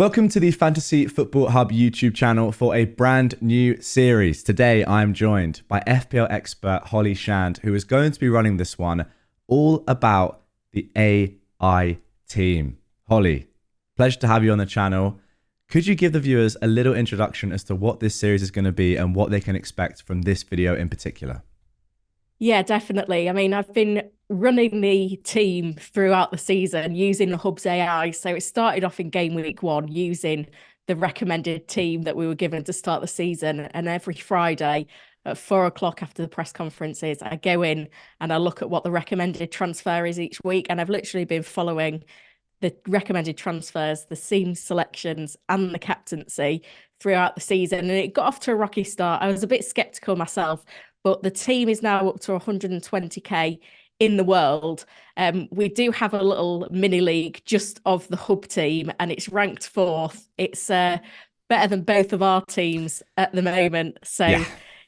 Welcome to the Fantasy Football Hub YouTube channel for a brand new series. Today I'm joined by FPL expert Holly Shand, who is going to be running this one all about the AI team. Holly, pleasure to have you on the channel. Could you give the viewers a little introduction as to what this series is going to be and what they can expect from this video in particular? Yeah, definitely. I mean, I've been running the team throughout the season using the Hub's AI. So it started off in Gameweek 1 using the recommended team that we were given to start the season. And every Friday at 4 o'clock after the press conferences, I go in and I look at what the recommended transfer is each week. And I've literally been following the recommended transfers, the team selections, and the captaincy throughout the season. And it got off to a rocky start. I was a bit skeptical myself, but the team is now up to 120k in the world. We do have a little mini league just of the Hub team, and it's ranked fourth. It's better than both of our teams at the moment. So, Yeah.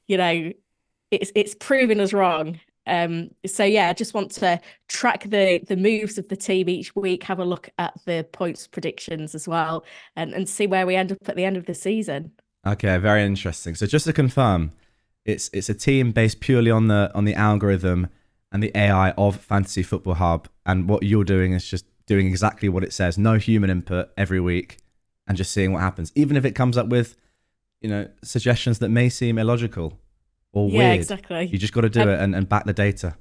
you know, it's proving us wrong. So yeah, I just want to track the moves of the team each week, have a look at the points predictions as well, and see where we end up at the end of the season. Okay, very interesting. So just to confirm, it's a team based purely on the algorithm and the AI of Fantasy Football Hub, and what you're doing is just doing exactly what it says. No human input every week, and just seeing what happens, even if it comes up with, suggestions that may seem illogical or Yeah, weird. exactly. You just got to do it and back the data.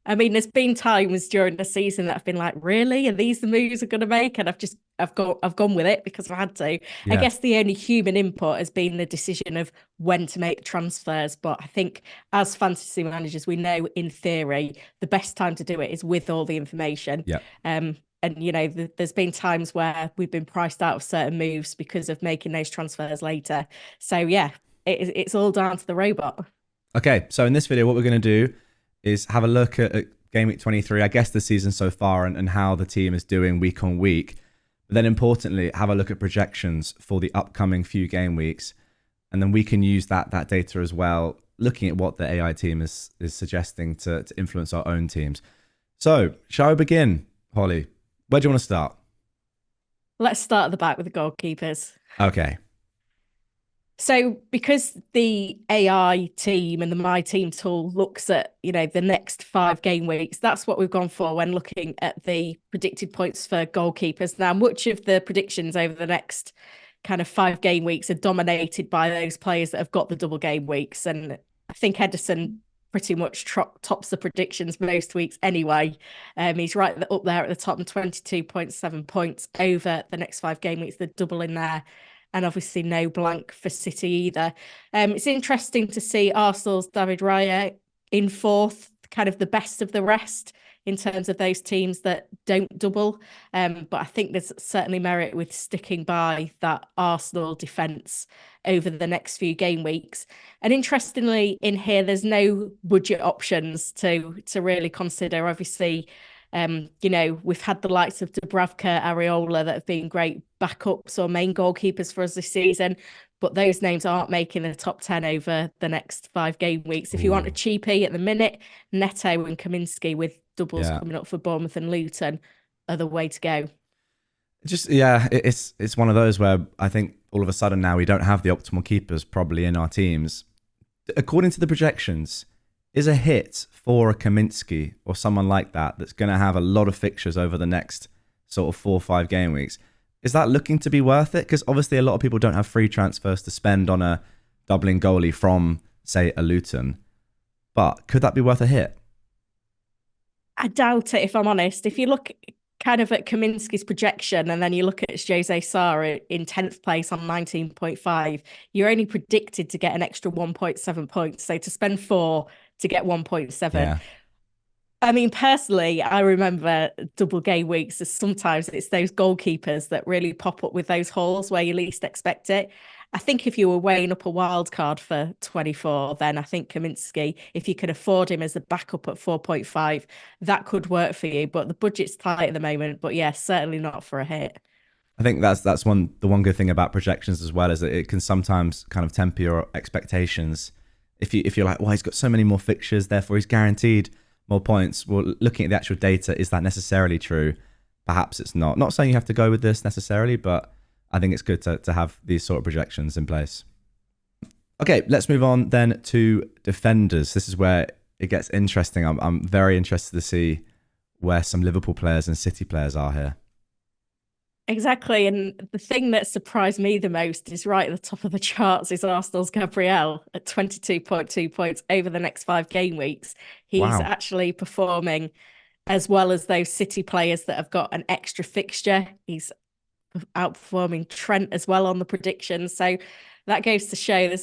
I mean, there's been times during the season that I've been like, really? Are these the moves I'm going to make? And I've gone with it because I've had to. I Yeah. guess the only human input has been the decision of when to make transfers. But I think as fantasy managers, we know in theory the best time to do it is with all the information. Yeah. And there's been times where we've been priced out of certain moves because of making those transfers later. So yeah, it's all down to the robot. Okay, so in this video, what we're going to do is have a look at Game Week 23, I guess the season so far, and how the team is doing week on week. But then importantly, have a look at projections for the upcoming few game weeks. And then we can use that data as well, looking at what the AI team is suggesting to influence our own teams. So, shall we begin, Holly? Where do you want to start? Let's start at the back with the goalkeepers. Okay. So because the AI team and the My Team tool looks at, the next 5 game weeks, that's what we've gone for when looking at the predicted points for goalkeepers. Now, much of the predictions over the next kind of 5 game weeks are dominated by those players that have got the double game weeks. And I think Edison pretty much tops the predictions most weeks anyway. He's right up there at the top, and 22.7 points over the next 5 game weeks, the double in there. And obviously no blank for City either. It's interesting to see Arsenal's David Raya in fourth, kind of the best of the rest in terms of those teams that don't double. But I think there's certainly merit with sticking by that Arsenal defence over the next few game weeks. And interestingly, in here, there's no budget options to really consider. Obviously, we've had the likes of Dubravka, Areola that have been great backups or main goalkeepers for us this season, but those names aren't making the top 10 over the next 5 game weeks. If you want a cheapie at the minute, Neto and Kaminski with doubles coming up for Bournemouth and Luton are the way to go. It's one of those where I think all of a sudden now we don't have the optimal keepers probably in our teams. According to the projections, is a hit for a Kaminski or someone like that's going to have a lot of fixtures over the next sort of 4 or 5 game weeks, is that looking to be worth it? Because obviously a lot of people don't have free transfers to spend on a doubling goalie from, say, a Luton. But could that be worth a hit? I doubt it, if I'm honest. If you look kind of at Kaminski's projection and then you look at Jose Sarr in 10th place on 19.5, you're only predicted to get an extra 1.7 points. So to spend 4 to get 1.7. Yeah. I mean, personally, I remember double game weeks as sometimes it's those goalkeepers that really pop up with those hauls where you least expect it. I think if you were weighing up a wild card for 24, then I think Kaminski, if you could afford him as a backup at 4.5, that could work for you. But the budget's tight at the moment. But yeah, certainly not for a hit. I think that's the one good thing about projections as well, is that it can sometimes kind of temper your expectations. If you're like, well, he's got so many more fixtures, therefore he's guaranteed more points. Well, looking at the actual data, is that necessarily true? Perhaps it's not. Not saying you have to go with this necessarily, but I think it's good to have these sort of projections in place. Okay, let's move on then to defenders. This is where it gets interesting. I'm very interested to see where some Liverpool players and City players are here. Exactly. And the thing that surprised me the most is right at the top of the charts is Arsenal's Gabriel at 22.2 points over the next 5 game weeks. He's Wow. actually performing as well as those City players that have got an extra fixture. He's outperforming Trent as well on the predictions. So that goes to show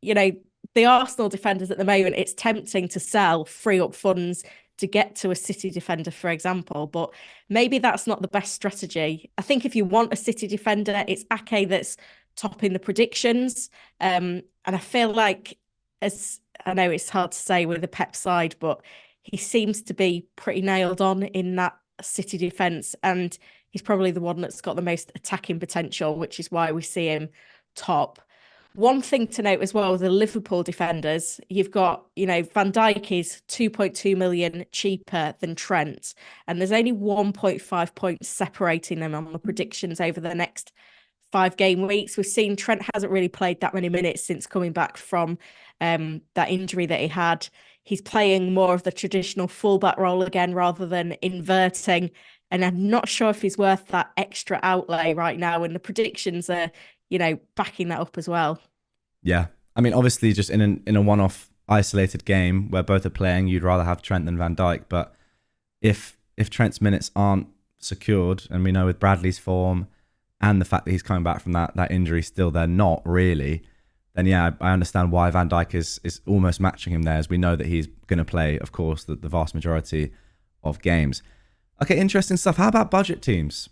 you know, the Arsenal defenders at the moment, it's tempting to sell, free up funds to get to a City defender, for example, but maybe that's not the best strategy. I think if you want a City defender, it's Ake that's topping the predictions. And I feel like, as I know it's hard to say with the Pep side, but he seems to be pretty nailed on in that City defence. And he's probably the one that's got the most attacking potential, which is why we see him top. One thing to note as well, the Liverpool defenders, you've got, Van Dijk is 2.2 million cheaper than Trent, and there's only 1.5 points separating them on the predictions over the next 5 game weeks. We've seen Trent hasn't really played that many minutes since coming back from that injury that he had. He's playing more of the traditional fullback role again rather than inverting. And I'm not sure if he's worth that extra outlay right now. And the predictions are, backing that up as well. Yeah. I mean, obviously, just in a one-off isolated game where both are playing, you'd rather have Trent than Van Dijk. But if Trent's minutes aren't secured, and we know with Bradley's form and the fact that he's coming back from that injury still, they're not really, then yeah, I understand why Van Dijk is almost matching him there, as we know that he's going to play, of course, the vast majority of games. Okay, interesting stuff. How about budget teams?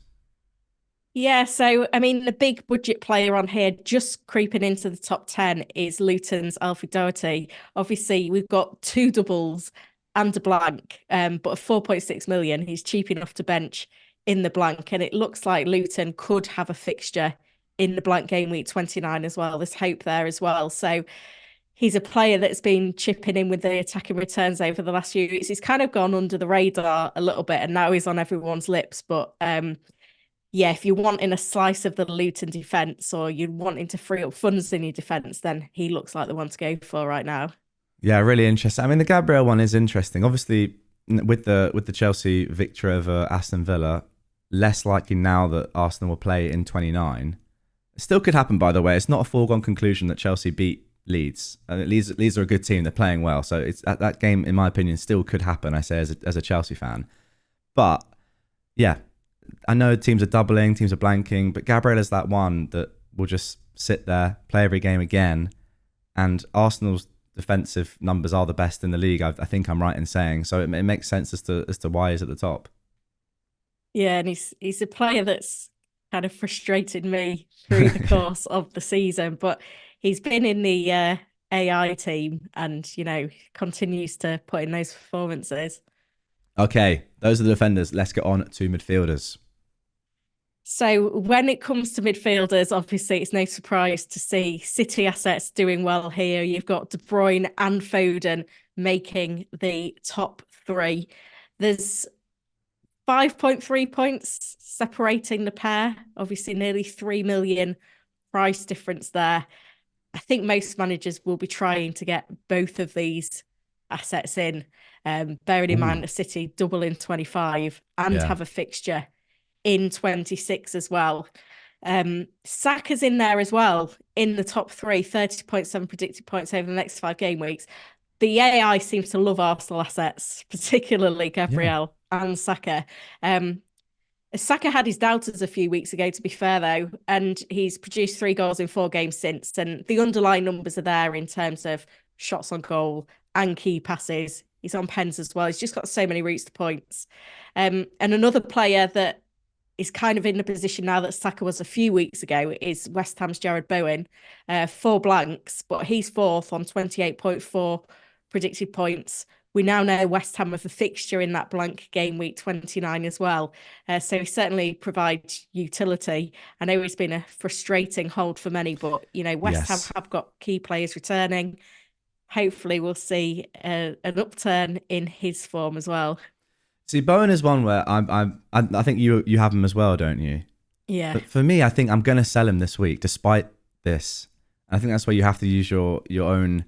Yeah, so I mean, the big budget player on here just creeping into the top 10 is Luton's Alfie Doherty. Obviously, we've got two doubles and a blank, but at 4.6 million, he's cheap enough to bench in the blank. And it looks like Luton could have a fixture in the blank game week 29 as well. There's hope there as well. So he's a player that's been chipping in with the attacking returns over the last few weeks. He's kind of gone under the radar a little bit, and now he's on everyone's lips. But yeah, if you're wanting a slice of the Luton defence or you're wanting to free up funds in your defence, then he looks like the one to go for right now. Yeah, really interesting. I mean, the Gabriel one is interesting. Obviously, with the Chelsea victory over Aston Villa, less likely now that Arsenal will play in 29. It still could happen, by the way. It's not a foregone conclusion that Chelsea beat Leeds. Leeds are a good team. They're playing well. So it's that game, in my opinion, still could happen, I say, as a Chelsea fan. But yeah, I know teams are doubling, teams are blanking, but Gabriel is that one that will just sit there, play every game again. And Arsenal's defensive numbers are the best in the league. I think I'm right in saying. So it makes sense as to why he's at the top. Yeah, and he's a player that's kind of frustrated me through the course of the season, but he's been in the AI team and, continues to put in those performances. Okay, those are the defenders. Let's get on to midfielders. So when it comes to midfielders, obviously it's no surprise to see City assets doing well here. You've got De Bruyne and Foden making the top three. There's 5.3 points separating the pair. Obviously nearly 3 million price difference there. I think most managers will be trying to get both of these assets in, bearing in mind Ooh. the City double in 25 and Yeah. have a fixture in 26 as well. Saka's in there as well in the top three, 30.7 predicted points over the next 5 game weeks. The AI seems to love Arsenal assets, particularly Yeah. Gabriel and Saka. Saka had his doubters a few weeks ago, to be fair, though, and he's produced 3 goals in 4 games since. And the underlying numbers are there in terms of shots on goal and key passes. He's on pens as well. He's just got so many routes to points. And another player that is kind of in the position now that Saka was a few weeks ago is West Ham's Jared Bowen. 4 blanks, but he's fourth on 28.4 predicted points. We now know West Ham have a fixture in that blank game week 29 as well. So he certainly provides utility. I know he's been a frustrating hold for many, but, West Ham Yes. have got key players returning. Hopefully we'll see an upturn in his form as well. See, Bowen is one where I think you have him as well, don't you? Yeah. But for me, I think I'm going to sell him this week, despite this. I think that's where you have to use your own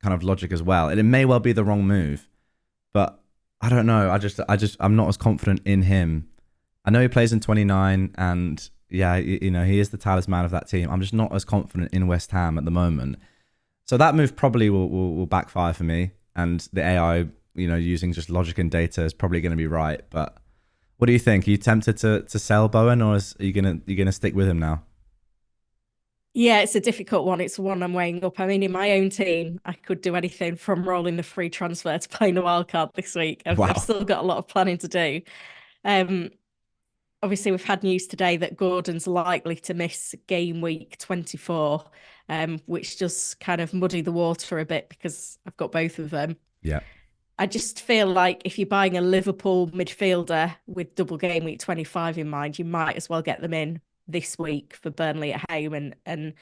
kind of logic as well. And it may well be the wrong move, but I don't know. I'm not as confident in him. I know he plays in 29, and yeah, he is the talisman of that team. I'm just not as confident in West Ham at the moment. So that move probably will backfire for me, and the AI, using just logic and data is probably going to be right. But what do you think? Are you tempted to sell Bowen, or are you gonna stick with him now? Yeah, it's a difficult one. It's one I'm weighing up. I mean, in my own team, I could do anything from rolling the free transfer to playing a wild card this week. I've Wow. still got a lot of planning to do. Um, Obviously, we've had news today that Gordon's likely to miss game week 24, which does kind of muddy the water a bit because I've got both of them. Yeah. I just feel like if you're buying a Liverpool midfielder with double game week 25 in mind, you might as well get them in this week for Burnley at home. And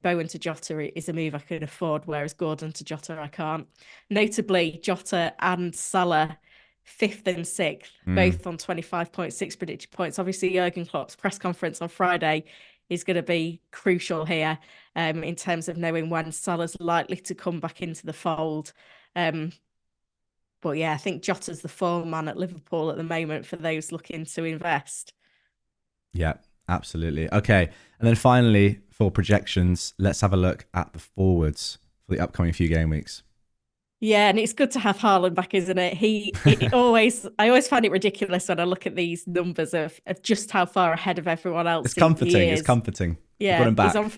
Bowen to Jota is a move I could afford, whereas Gordon to Jota I can't. Notably, Jota and Salah, fifth and sixth, Mm, both on 25.6 predicted points. Obviously, Jurgen Klopp's press conference on Friday is going to be crucial here in terms of knowing when Salah's likely to come back into the fold. Um, but yeah, I think Jota's the form man at Liverpool at the moment for those looking to invest. yeah. Absolutely. Okay. And then finally, for projections, let's have a look at the forwards for the upcoming few game weeks. Yeah, and it's good to have Haaland back, isn't it? I always find it ridiculous when I look at these numbers of just how far ahead of everyone It's else he comforting. It's is. comforting. We've got Yeah, him he's back. on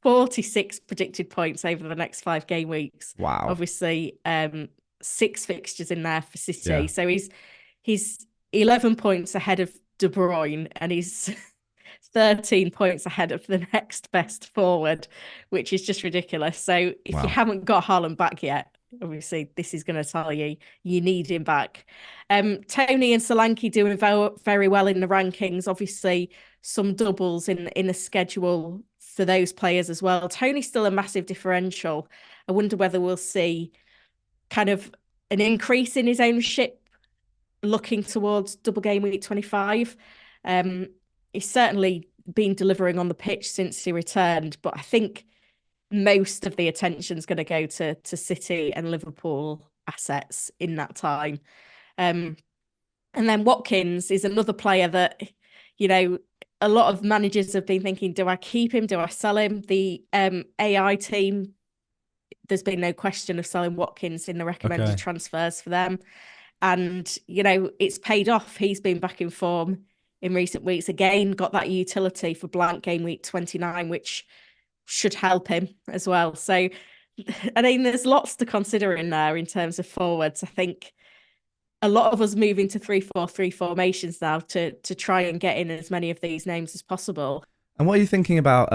46 predicted points over the next 5 game weeks. Wow. Obviously, six fixtures in there for City. Yeah. So he's 11 points ahead of De Bruyne and he's 13 points ahead of the next best forward, which is just ridiculous. So if you Wow. haven't got Haaland back yet, obviously this is going to tell you you need him back. Tony and Solanke doing very well in the rankings. Obviously, some doubles in the schedule for those players as well. Tony's still a massive differential. I wonder whether we'll see kind of an increase in his ownership looking towards double game week 25. Um, he's certainly been delivering on the pitch since he returned, but I think most of the attention is going to go to City and Liverpool assets in that time. Um, and then Watkins is another player that, you know, a lot of managers have been thinking, do I keep him? Do I sell him? The AI team, there's been no question of selling Watkins in the recommended Okay. transfers for them. And, it's paid off. He's been back in form in recent weeks. Again, got that utility for blank game week 29, which should help him as well. So, I mean, there's lots to consider in there in terms of forwards. I think a lot of us move into 3-4-3 formations now to try and get in as many of these names as possible. And what are you thinking about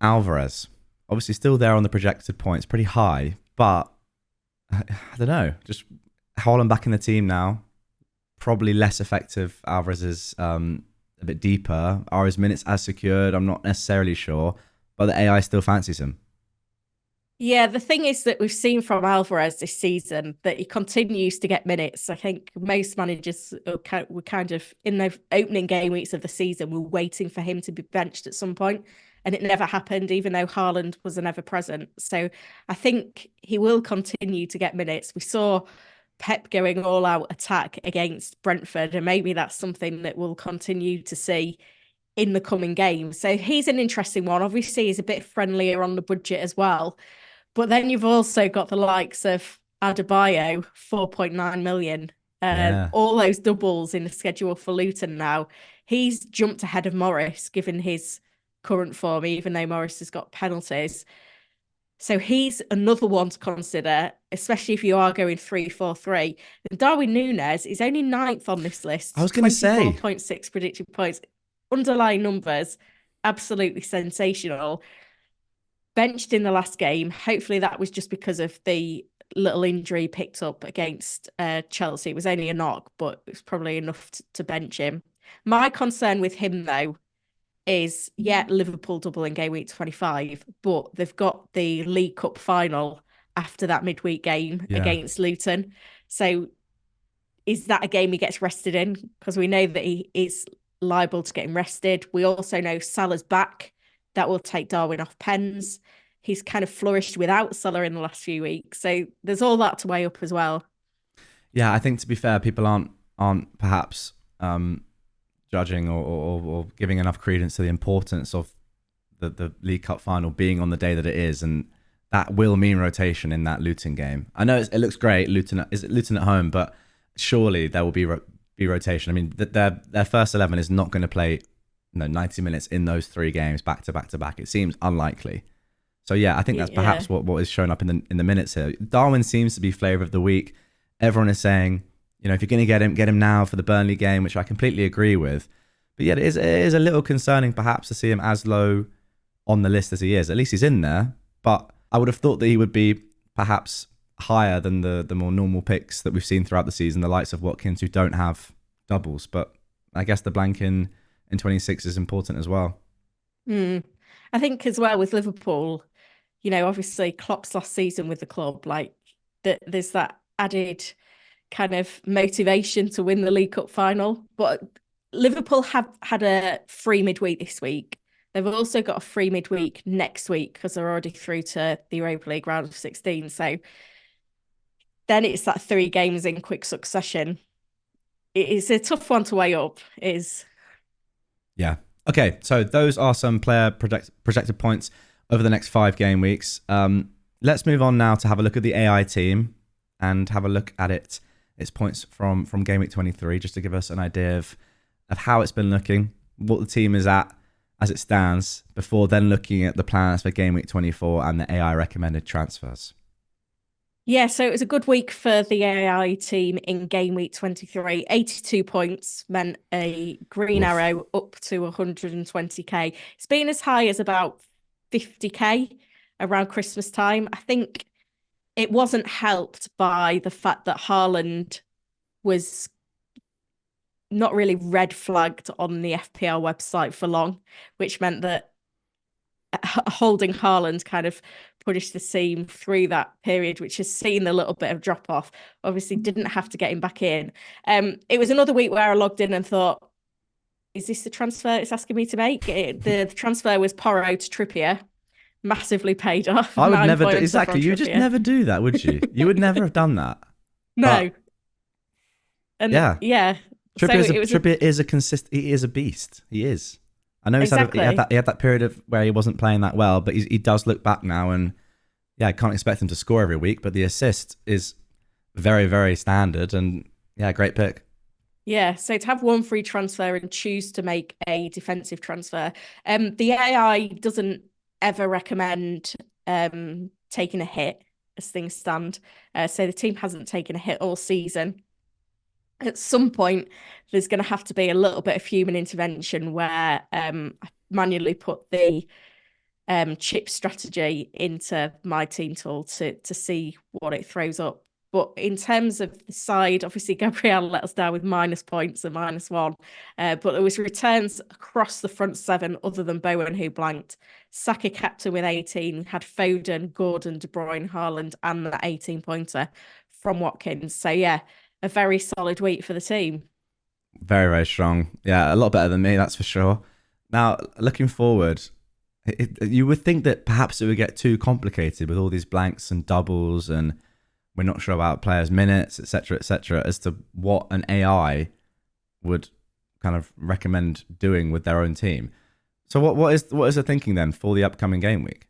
Alvarez? Obviously, still there on the projected points, pretty high, but I don't know. Just Holland back in the team now, probably less effective. Alvarez is a bit deeper. Are his minutes as secured? I'm not necessarily sure, but the AI still fancies him. Yeah, the thing is that we've seen from Alvarez this season that he continues to get minutes. I think most managers were kind of in the opening game weeks of the season were waiting for him to be benched at some point, and it never happened, even though Haaland was an ever present. So I think he will continue to get minutes. We saw Pep going all out attack against Brentford, and maybe that's something that we'll continue to see in the coming games. So he's an interesting one. Obviously, he's a bit friendlier on the budget as well. But then you've also got the likes of Adebayo, 4.9 million, Yeah. all those doubles in the schedule for Luton now. He's jumped ahead of Morris, given his current form, even though Morris has got penalties. So he's another one to consider, especially if you are going 3-4-3. And Darwin Núñez is only ninth on this I was list, going to say, 24.6 predicted points. Underlying numbers, absolutely sensational. Benched in the last game. Hopefully that was just because of the little injury picked up against Chelsea. It was only a knock, but it was probably enough to bench him. My concern with him, though, is, yeah, Liverpool double in game week 25, but they've got the League Cup final after that midweek game yeah. against Luton. So is that a game he gets rested in? Because we know that he is liable to getting rested. We also know Salah's back. That will take Darwin off pens. He's kind of flourished without Salah in the last few weeks. So there's all that to weigh up as well. Yeah, I think to be fair, people aren't perhaps judging or giving enough credence to the importance of the League Cup final being on the day that it is, and that will mean rotation in that Luton game. I know it looks great, Luton at home, but surely there will be rotation. I mean, their first 11 is not going to play 90 minutes in those 3 games back to back to back. It seems unlikely. So yeah, I think that's perhaps what is showing up in the minutes here. Darwin seems to be flavour of the week. Everyone is saying, if you're going to get him now for the Burnley game, which I completely agree with. But yeah, it is a little concerning perhaps to see him as low on the list as he is. At least he's in there, but I would have thought that he would be perhaps higher than the more normal picks that we've seen throughout the season, the likes of Watkins, who don't have doubles. But I guess the blank in 26 is important as well. I think as well with Liverpool, obviously Klopp's last season with the club, like there's that added kind of motivation to win the League Cup final. But Liverpool have had a free midweek this week. They've also got a free midweek next week because they're already through to the Europa League round of 16. So then it's that 3 games in quick succession. It is a tough one to weigh up. Yeah. Okay, so those are some player projected points over the next 5 game weeks. Let's move on now to have a look at the AI team and have a look at its points from game week 23, just to give us an idea of how it's been looking, what the team is at as it stands, before then looking at the plans for game week 24 and the AI recommended transfers. Yeah, so it was a good week for the AI team in game week 23. 82 points meant a green arrow up to 120k. It's been as high as about 50k around Christmas time. I think it wasn't helped by the fact that Haaland was not really red flagged on the FPL website for long, which meant that holding Haaland kind of punished the team through that period, which has seen a little bit of drop off. Obviously didn't have to get him back in. It was another week where I logged in and thought, is this the transfer it's asking me to make? The transfer was Porro to Trippier. Massively paid off. I would never do exactly. You would just never do that, would you? You would never have done that. No. But, and yeah. Trippier is a consistent. He is a beast. He is. I know he had that period of where he wasn't playing that well, but he does look back now, and I can't expect him to score every week, but the assist is very, very standard, and great pick. Yeah, so to have one free transfer and choose to make a defensive transfer, the AI doesn't ever recommend taking a hit as things stand. So the team hasn't taken a hit all season. At some point, there's going to have to be a little bit of human intervention where I manually put the chip strategy into my team tool to see what it throws up. But in terms of the side, obviously Gabriel let us down with minus points and -1. But there was returns across the front 7 other than Bowen, who blanked. Saka captain with 18, had Foden, Gordon, De Bruyne, Haaland, and that 18-pointer from Watkins. So yeah, a very solid week for the team. Very, very strong. Yeah, a lot better than me, that's for sure. Now, looking forward, you would think that perhaps it would get too complicated with all these blanks and doubles, and we're not sure about players' minutes, etc., as to what an AI would kind of recommend doing with their own team. So what is the thinking then for the upcoming game week?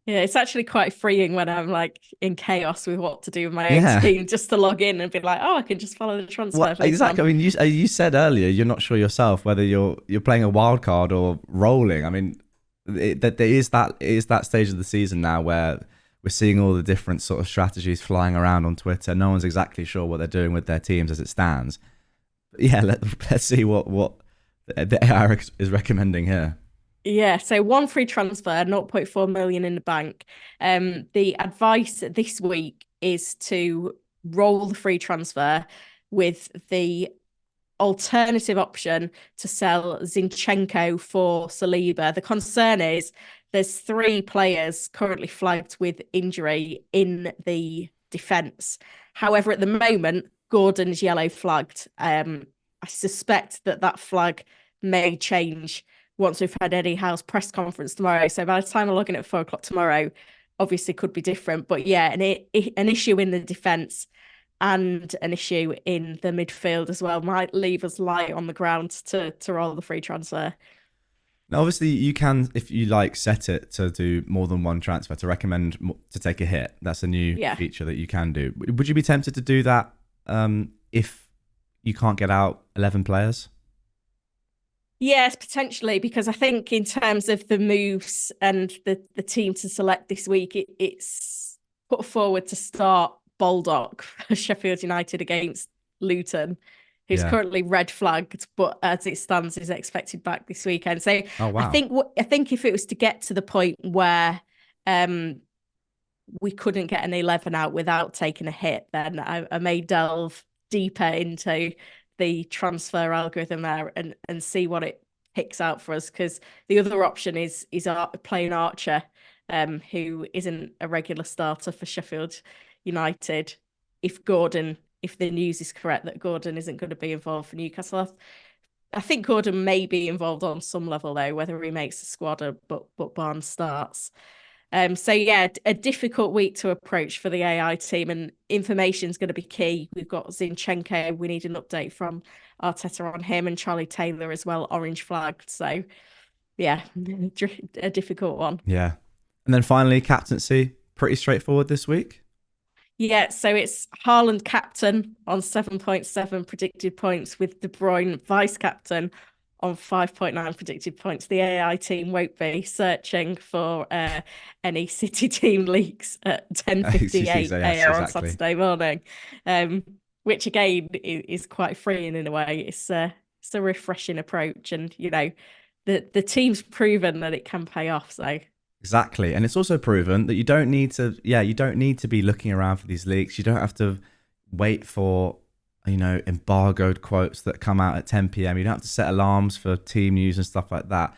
Yeah, it's actually quite freeing when I'm like in chaos with what to do with my own team, just to log in and be like, oh, I can just follow the transfer. Exactly. I mean, you said earlier you're not sure yourself whether you're playing a wild card or rolling. I mean, there is that stage of the season now where we're seeing all the different sort of strategies flying around on Twitter. No one's exactly sure what they're doing with their teams as it stands. But yeah, let's see what the AI is recommending here. Yeah, so one free transfer, 0.4 million in the bank. The advice this week is to roll the free transfer with the alternative option to sell Zinchenko for Saliba. The concern is there's 3 players currently flagged with injury in the defence. However, at the moment, Gordon's yellow flagged. I suspect that flag may change once we've had Eddie Howe's press conference tomorrow. So by the time we're looking at 4 o'clock tomorrow, obviously could be different. But yeah, an issue in the defence and an issue in the midfield as well might leave us light on the ground to roll the free transfer. Now, obviously, you can, if you like, set it to do more than one transfer, to recommend to take a hit. That's a new feature that you can do. Would you be tempted to do that if you can't get out 11 players? Yes, potentially, because I think in terms of the moves and the team to select this week, it's put forward to start Baldock for Sheffield United against Luton, who's currently red flagged, but as it stands, is expected back this weekend. So I think if it was to get to the point where we couldn't get an 11 out without taking a hit, then I may delve deeper into the transfer algorithm there and see what it picks out for us, because the other option is playing Archer, who isn't a regular starter for Sheffield United. If the news is correct that Gordon isn't going to be involved for Newcastle, I think Gordon may be involved on some level though, whether he makes the squad but Barnes starts. So yeah, a difficult week to approach for the AI team, and information is going to be key. We've got Zinchenko. We need an update from Arteta on him, and Charlie Taylor as well, orange flagged. So yeah, a difficult one. Yeah. And then finally, captaincy, pretty straightforward this week. Yeah, so it's Haaland captain on 7.7 predicted points, with De Bruyne vice captain on 5.9 predicted points. The AI team won't be searching for any City team leaks at 10:58 a.m. on Saturday morning, which again is quite freeing in a way. It's a refreshing approach, and the team's proven that it can pay off. So exactly, and it's also proven that you don't need to be looking around for these leaks. You don't have to wait for embargoed quotes that come out at 10 p.m. You don't have to set alarms for team news and stuff like that.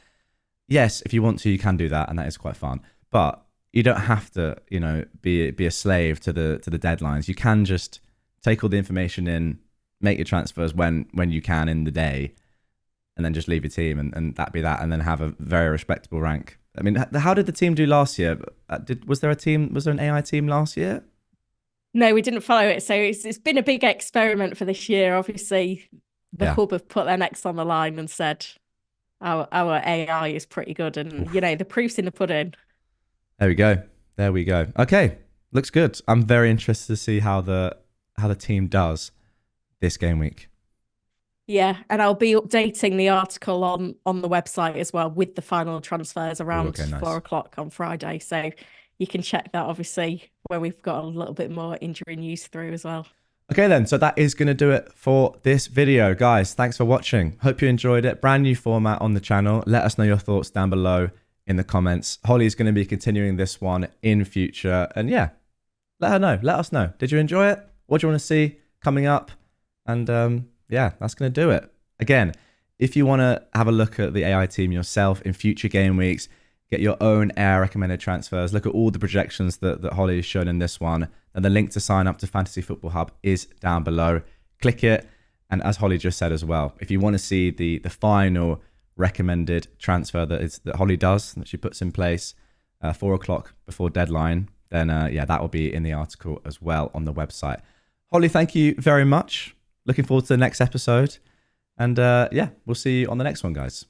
Yes, if you want to, you can do that, and that is quite fun. But you don't have to, be a slave to the deadlines. You can just take all the information in, make your transfers when you can in the day, and then just leave your team, and that be that, and then have a very respectable rank. I mean, how did the team do last year? Was there an AI team last year? No, we didn't follow it. So it's been a big experiment for this year. Obviously, the hub have put their necks on the line and said our AI is pretty good, and the proof's in the pudding. There we go. Okay, looks good. I'm very interested to see how the team does this game week. Yeah, and I'll be updating the article on the website as well with the final transfers around 4 o'clock on Friday. So you can check that, obviously, when we've got a little bit more injury news through as well. Okay, then. So that is going to do it for this video. Guys, thanks for watching. Hope you enjoyed it. Brand new format on the channel. Let us know your thoughts down below in the comments. Holly is going to be continuing this one in future. And yeah, let her know. Let us know. Did you enjoy it? What do you want to see coming up? And yeah, that's going to do it. Again, if you want to have a look at the AI team yourself in future game weeks, get your own AI recommended transfers, look at all the projections that Holly has shown in this one, and the link to sign up to Fantasy Football Hub is down below. Click it. And as Holly just said as well, if you want to see the final recommended transfer that Holly does, that she puts in place 4 o'clock before deadline, then yeah, that will be in the article as well on the website. Holly, thank you very much. Looking forward to the next episode. And yeah, we'll see you on the next one, guys.